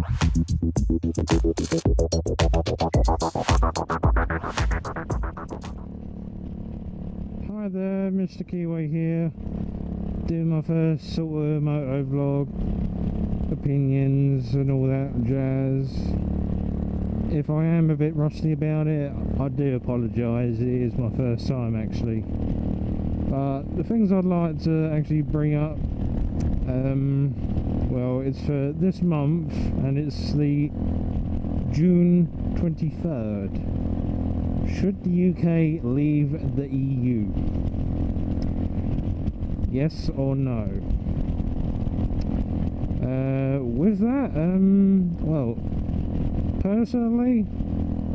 Hi there, Mr Keeway here, doing my first sort of moto-vlog, opinions and all that jazz. If I am a bit rusty about it, I do apologise, it is my first time actually. But the things I'd like to actually bring up, well, it's for this month and it's the June 23rd. Should the UK leave the EU? Yes or no? With that, well, personally,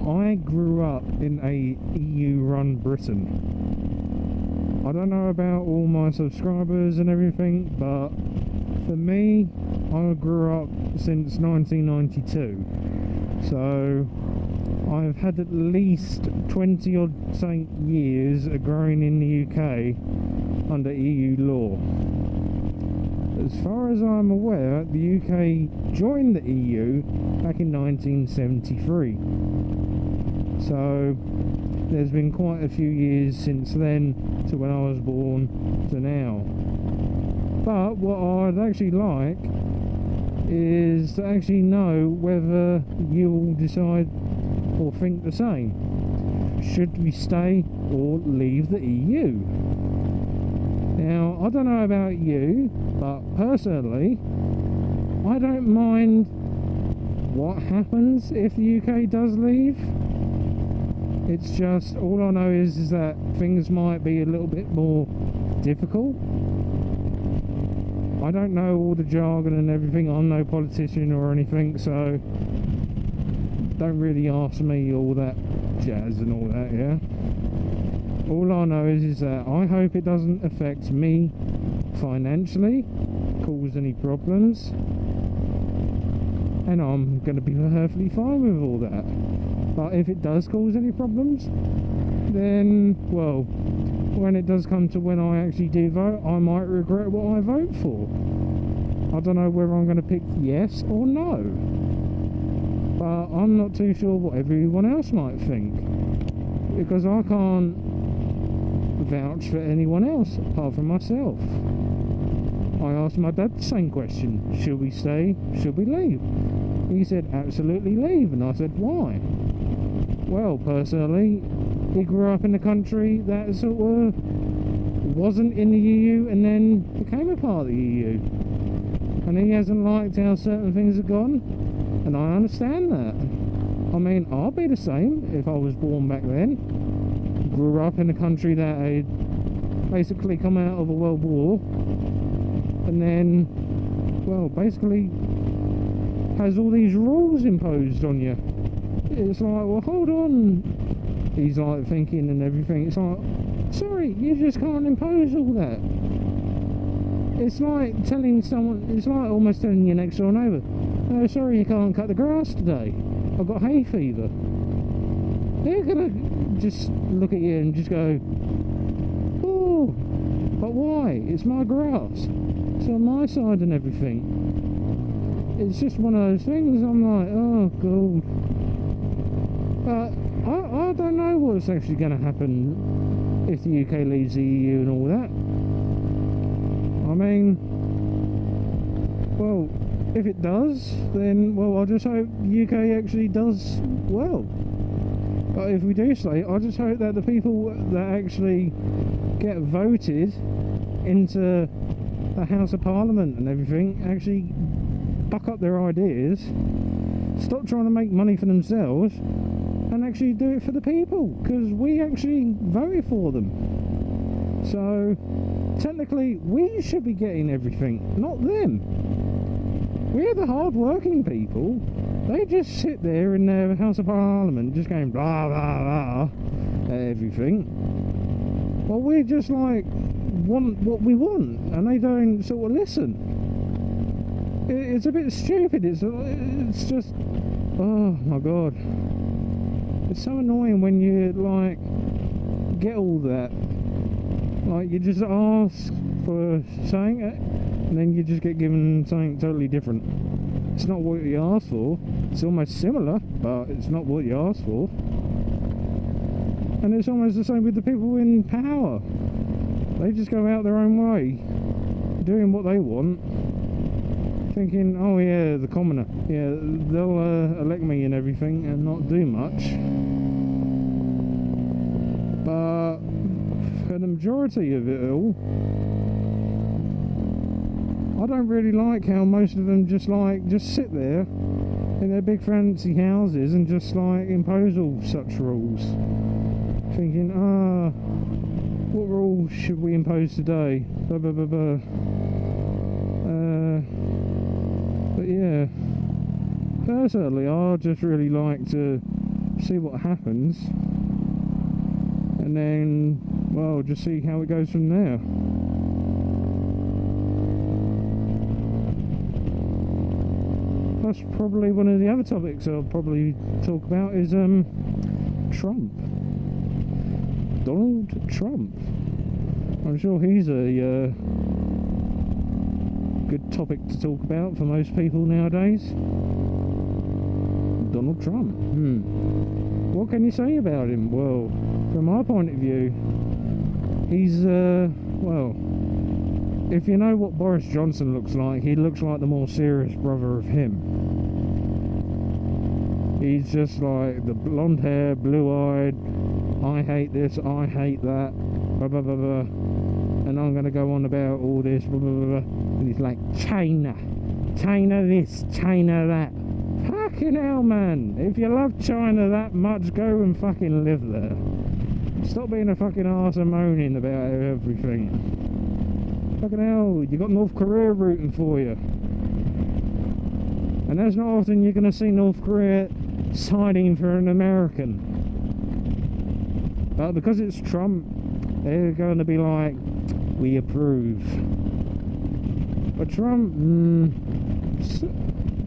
I grew up in a EU-run Britain. I don't know about all my subscribers and everything, but for me, I grew up since 1992. So I've had at least 20 odd years of growing in the UK under EU law. As far as I'm aware, the UK joined the EU back in 1973. So there's been quite a few years since then to when I was born to now. But what I'd actually like is to actually know whether you'll decide or think the same. Should we stay or leave the EU? Now, I don't know about you, but personally, I don't mind what happens if the UK does leave. It's just, all I know is that things might be a little bit more difficult. I don't know all the jargon and everything, I'm no politician or anything, so don't really ask me all that jazz and all that, yeah? All I know is that I hope it doesn't affect me financially, cause any problems, and I'm going to be perfectly fine with all that. But if it does cause any problems, then, well, when it does come to when I actually do vote, I might regret what I vote for. I don't know whether I'm going to pick yes or no, but I'm not too sure what everyone else might think, because I can't vouch for anyone else apart from myself. I asked my dad the same question: should we stay, should we leave? He said absolutely leave, and I said why? Well, personally, he grew up in a country that sort of wasn't in the EU and then became a part of the EU, and he hasn't liked how certain things have gone, and I understand that. I mean, I'll be the same if I was born back then, grew up in a country that had basically come out of a world war, and then, well, basically has all these rules imposed on you. It's like, well, hold on, he's like thinking and everything. It's like, sorry, you just can't impose all that. It's like telling someone, it's like almost telling your next door neighbour, no, sorry, you can't cut the grass today, I've got hay fever. They're gonna just look at you and just go, oh, but why? It's my grass, it's on my side and everything. It's just one of those things. I'm like, oh god. But I don't know what's actually going to happen if the UK leaves the EU and all that. I mean, well, if it does, then, well, I just hope the UK actually does well. But if we do stay, I just hope that the people that actually get voted into the House of Parliament and everything actually buck up their ideas, stop trying to make money for themselves, and actually do it for the people, because we actually voted for them. So technically we should be getting everything, not them. We're the hard working people. They just sit there in their House of Parliament just going blah blah blah at everything. Well, we just like want what we want, and they don't sort of listen. It's a bit stupid. It's just, oh my god, it's so annoying when you like get all that, like you just ask for something and then you just get given something totally different. It's not what you asked for. It's almost similar, but it's not what you asked for. And it's almost the same with the people in power. They just go out their own way, doing what they want, thinking, oh yeah, the commoner, yeah, they'll elect me and everything and not do much. But for the majority of it all, I don't really like how most of them just sit there in their big fancy houses and just like impose all such rules, thinking, what rules should we impose today? Blah, blah, blah, blah. But yeah, personally, I just really like to see what happens, and then, well, just see how it goes from there. Plus, probably one of the other topics I'll probably talk about is Trump. Donald Trump. I'm sure he's a good topic to talk about for most people nowadays. Donald Trump. What can you say about him? Well, from my point of view, he's well, if you know what Boris Johnson looks like, he looks like the more serious brother of him. He's just like the blonde hair, blue-eyed, I hate this, I hate that, blah blah blah blah, and I'm going to go on about all this, blah blah blah blah, and he's like, China this, China that. Fucking hell, man, if you love China that much, go and fucking live there. Stop being a fucking arse and moaning about everything. Fucking hell, you got North Korea rooting for you, and that's not often you're going to see North Korea siding for an American. But because it's Trump, they're going to be like, we approve. But Trump,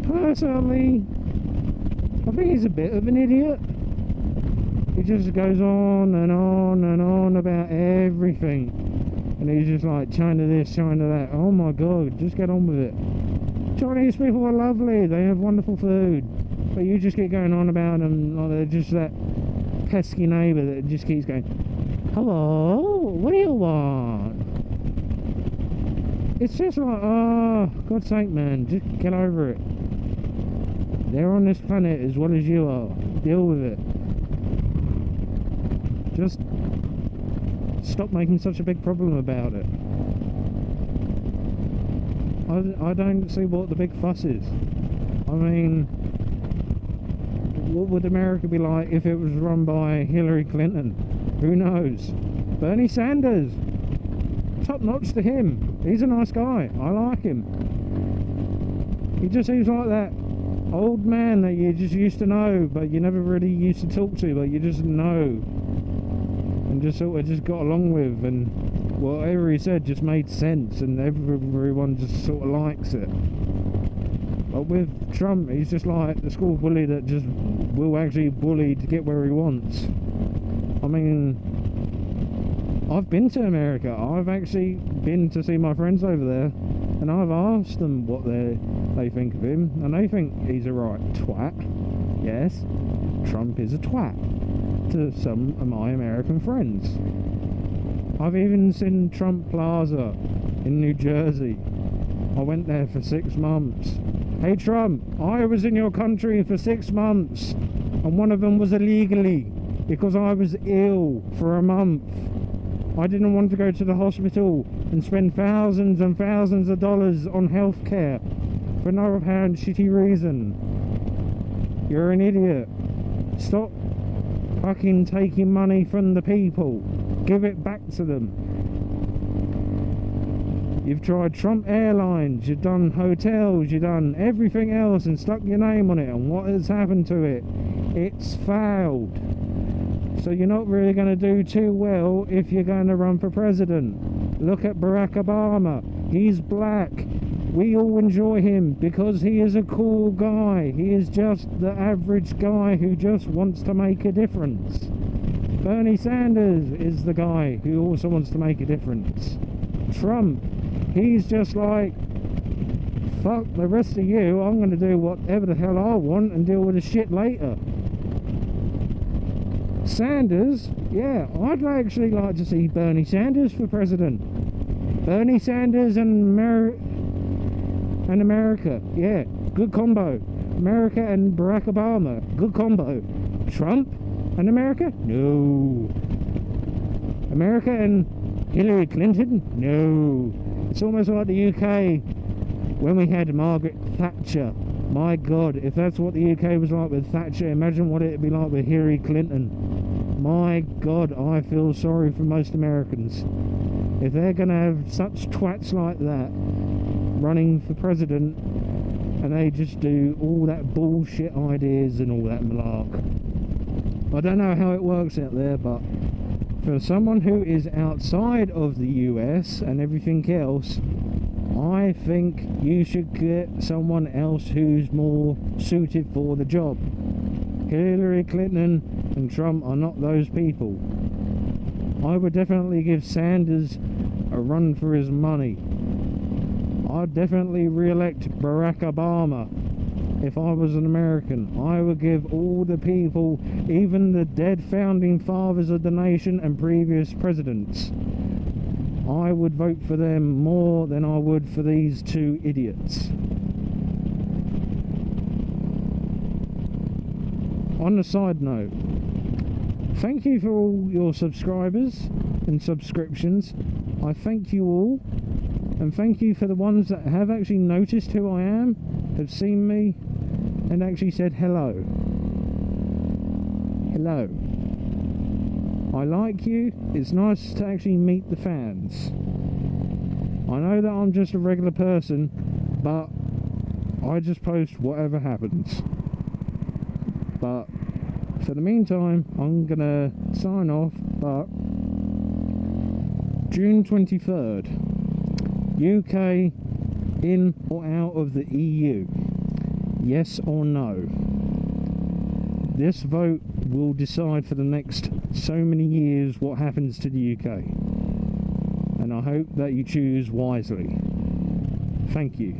personally, I think he's a bit of an idiot. He just goes on and on and on about everything. And he's just like, China this, China that. Oh my god, just get on with it. Chinese people are lovely, they have wonderful food. But you just keep going on about them like they're just that pesky neighbour that just keeps going, hello, what do you want? It's just like, oh, God's sake, man, just get over it. They're on this planet as well as you are. Deal with it. Just stop making such a big problem about it. I don't see what the big fuss is. I mean, what would America be like if it was run by Hillary Clinton? Who knows? Bernie Sanders, top notch to him. He's a nice guy. I like him. He just seems like that old man that you just used to know, but you never really used to talk to, but you just know, and just sort of just got along with, and whatever he said just made sense, and everyone just sort of likes it. But with Trump, he's just like the school bully that just will actually bully to get where he wants. I mean, I've been to America. I've actually been to see my friends over there, and I've asked them what they think of him, and they think he's a right twat. Yes, Trump is a twat to some of my American friends. I've even seen Trump Plaza in New Jersey. I went there for 6 months. Hey Trump, I was in your country for 6 months, and one of them was illegally because I was ill for a month. I didn't want to go to the hospital and spend thousands and thousands of dollars on health care for no apparent shitty reason. You're an idiot. Stop fucking taking money from the people. Give it back to them. You've tried Trump Airlines, you've done hotels, you've done everything else and stuck your name on it, and what has happened to it? It's failed. So you're not really going to do too well if you're going to run for president. Look at Barack Obama. He's black. We all enjoy him because he is a cool guy. He is just the average guy who just wants to make a difference. Bernie Sanders is the guy who also wants to make a difference. Trump, he's just like fuck the rest of you, I'm going to do whatever the hell I want and deal with the shit later. Sanders, yeah, I'd actually like to see Bernie Sanders for president. Bernie Sanders and America, yeah, good combo. America and Barack Obama, good combo. Trump and America? No. America and Hillary Clinton? No. It's almost like the UK when we had Margaret Thatcher. My God, if that's what the UK was like with Thatcher, imagine what it'd be like with Hillary Clinton. My God, I feel sorry for most Americans. If they're going to have such twats like that running for president, and they just do all that bullshit ideas and all that malark. I don't know how it works out there, but for someone who is outside of the US and everything else, I think you should get someone else who's more suited for the job. Hillary Clinton and Trump are not those people. I would definitely give Sanders a run for his money. I'd definitely re-elect Barack Obama if I was an American. I would give all the people, even the dead founding fathers of the nation and previous presidents, I would vote for them more than I would for these two idiots. On a side note, thank you for all your subscribers and subscriptions. I thank you all, and thank you for the ones that have actually noticed who I am, have seen me, and actually said hello. Hello. I like you. It's nice to actually meet the fans. I know that I'm just a regular person, but I just post whatever happens. But for the meantime, I'm gonna sign off. But June 23rd, UK in or out of the EU? Yes or no? This vote will decide for the next so many years what happens to the UK, and I hope that you choose wisely. Thank you.